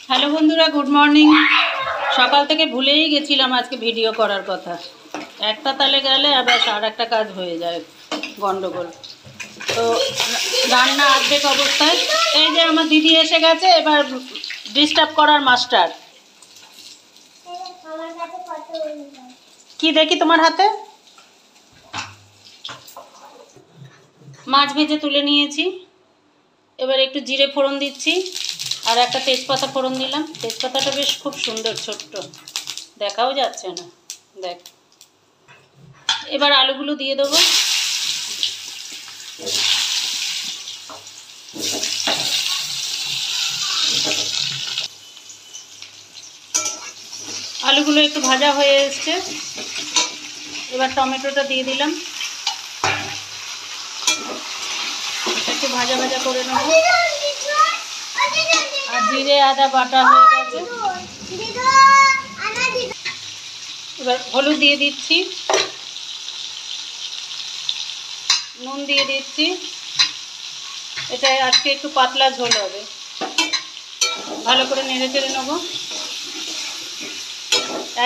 Hello বন্ধুরা, good morning. সকাল থেকে ভুলেই গেছিলাম আজকে ভিডিও করার কথা। একটা তালে গেলে আবার আর একটা কাজ হয়ে যায়, গন্ডগোল। তো রান্না অর্ধেক অবস্থায়। এই যে আমার দিদি এসে গেছে, এবার ডিস্টার্ব করার মাস্টার। কি দেখি তোমার হাতে? মাছ ভেজে তুলে নিয়েছি। এবার একটু জিরে ফোড়ন দিচ্ছি আর একটা তেজপাতা ফোড়ন দিলাম। তেজপাতাটা বেশ খুব সুন্দর, ছোট্ট, দেখাও যাচ্ছে না, দেখ। এবার আলুগুলো দিয়ে দেবো। আলুগুলো একটু ভাজা হয়ে এসছে, এবার টমেটোটা দিয়ে দিলাম, একটু ভাজা ভাজা করে নেব। আর জিরে আদা বাটা হয়ে গেছে। এবার হলুদ দিয়ে দিচ্ছি, নুন দিয়ে দিচ্ছি। এটা আজকে একটু পাতলা ঝোল হবে, ভালো করে নেড়ে চেড়ে নেব।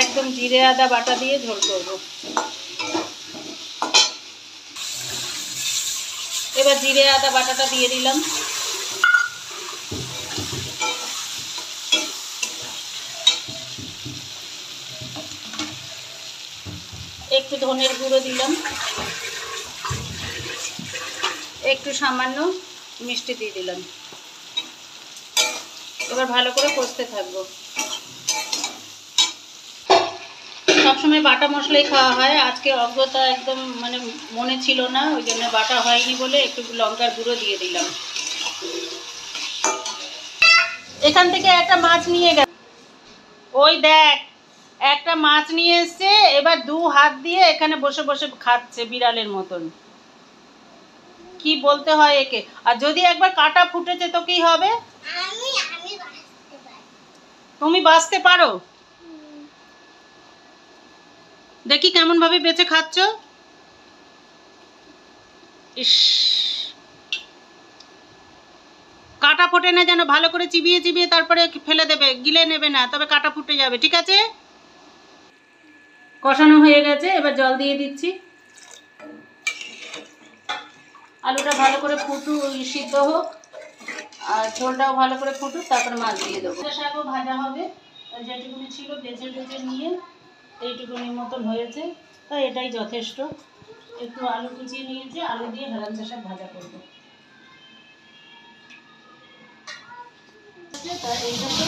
একদম জিরে আদা বাটা দিয়ে ঝোল করব। এবার জিরে আদা বাটাটা দিয়ে দিলাম। একটু ধনের গুঁড়ো দিলাম, একটু সামান্য মিষ্টি দিয়ে দিলাম। এবার ভালো করে কষতে থাকবো। সবসময় বাটা মশলাই খাওয়া হয়, আজকে অজ্ঞতা একদম মনে ছিল না, ওই জন্য বাটা হয়নি বলে একটু লঙ্কার গুঁড়ো দিয়ে দিলাম। এখান থেকে একটা মাছ নিয়ে গেছে, ওই দেখ একটা মাছ নিয়ে এসছে। এবার দু হাত দিয়ে এখানে বসে বসে খাচ্ছে বিড়ালের মতন। কি বলতে হয় একে? আর যদি একবার কাঁটা ফুটেছে তো কি হবে? তুমি বাঁচতে পারো? দেখি কেমন ভাবে বেঁচে খাচ্ছ। ইস, কাঁটা ফোটে না যেন, ভালো করে চিবিয়ে চিবিয়ে তারপরে ফেলে দেবে, গিলে নেবে না, তবে কাঁটা ফুটে যাবে। ঠিক আছে? কষানো হয়ে গেছে, এবার জল দিয়ে দিচ্ছি। আলুটা ভালো করে সিদ্ধ হোক, আর ঝোলটাও ভালো করে ফুটুক, তারপরে মাছ দিয়ে দেবো। শাকও ভাজা হবে, যেটুকুনি ছিল বেছে বেছে নিয়ে এইটুকুনির মতন হয়েছে, তাই এটাই যথেষ্ট। একটু আলু কুচিয়ে নিয়েছি, আলু দিয়ে হেলাঞ্চা শাক ভাজা করবো। এইটাকে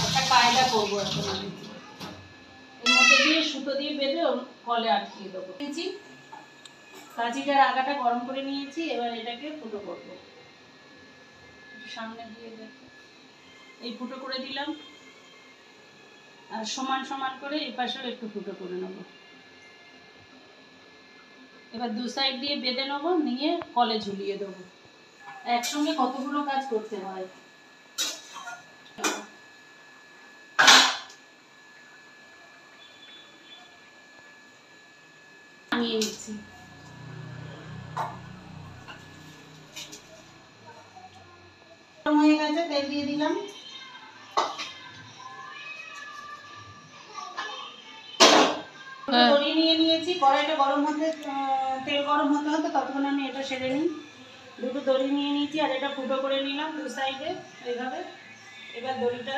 একটা কায়দা করবো এখন আমি। এর মধ্যে দিয়ে সুতো দিয়ে বেঁধে কলে আটকিয়ে দেবো। কাঁচিটার আগাটা গরম করে নিয়েছি, এবার এটাকে ফুটো করবো। সামনে দিয়ে দেখো, এই ফুটো করে দিলাম, আর সমান সমান করে এই পাশেও একটু ফুটো করে নেবো। এবার দু সাইড দিয়ে বেঁধে নেবো, নিয়ে কলে ঝুলিয়ে দেবো। একসঙ্গে কতগুলো কাজ করতে হয়। নিয়ে নিচ্ছি। হয়ে গেছে, তেল দিয়ে দিলাম। দড়ি নিয়ে নিয়েছি, কড়াইটা গরম হতে, তেল গরম হতে হতে ততক্ষণ আমি এটা সেরে নিই। দুটো দড়ি নিয়ে নিয়েছি আর এটা ফুটো করে নিলাম দু সাইডে এইভাবে। এবার দড়িটা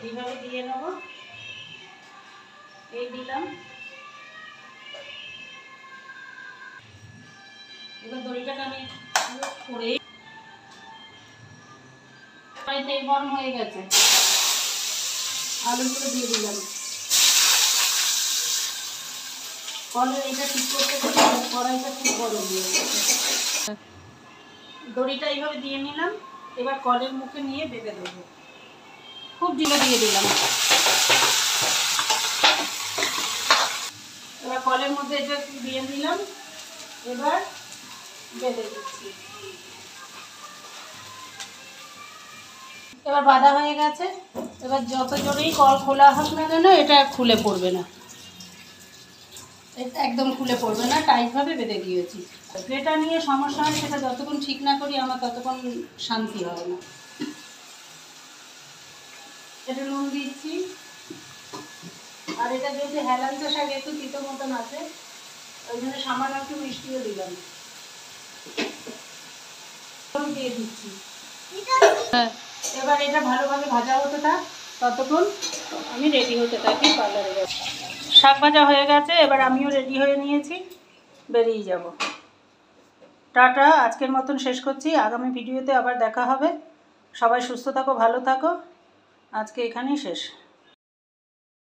এইভাবে দিয়ে নেব, এই দিলাম। এবার দড়িটাকে আমি করে, তেল গরম হয়ে গেছে, আলুগুলো দিয়ে দিলাম। কলে এটা ঠিক করতে করতে কড়াইটা খুব গরম হয়ে গেছে। দড়িটা এইভাবে দিয়ে নিলাম, এবার কলের মুখে নিয়ে বেঁধে দেবো। খুব ঢিলে দিয়ে দিলাম। এবার কলের মধ্যে এটা দিয়ে দিলাম, এবার বেঁধে দিচ্ছি। এবার বাঁধা হয়ে গেছে। এবার যত জোরেই কল খোলা হোক না কেন, এটা খুলে পড়বে না, এটা একদম খুলে পড়বে না, টাইটভাবে বেঁধে দিয়েছি। যেটা নিয়ে সমস্যা হয় সেটা যতক্ষণ ঠিক না করি আমার ততক্ষণ শান্তি হয় না। এটা নুন দিচ্ছি। আর এটা যেহেতু হেলাঞ্চা শাক একটু তিতো মতন আছে, ওই জন্য সামান্য একটু মিষ্টিও দিলাম, দিয়ে দিচ্ছি। এবার এটা ভালোভাবে ভাজা হতে থাক, ততক্ষণ আমি রেডি হতে থাকি পার্লারে যাব। শাক ভাজা হয়ে গেছে, এবার আমিও রেডি হয়ে নিয়েছি, বেরিয়ে যাব। টাটা, আজকের মতন শেষ করছি। আগামী ভিডিওতে আবার দেখা হবে। সবাই সুস্থ থাকো, ভালো থাকো। আজকে এখানেই শেষ।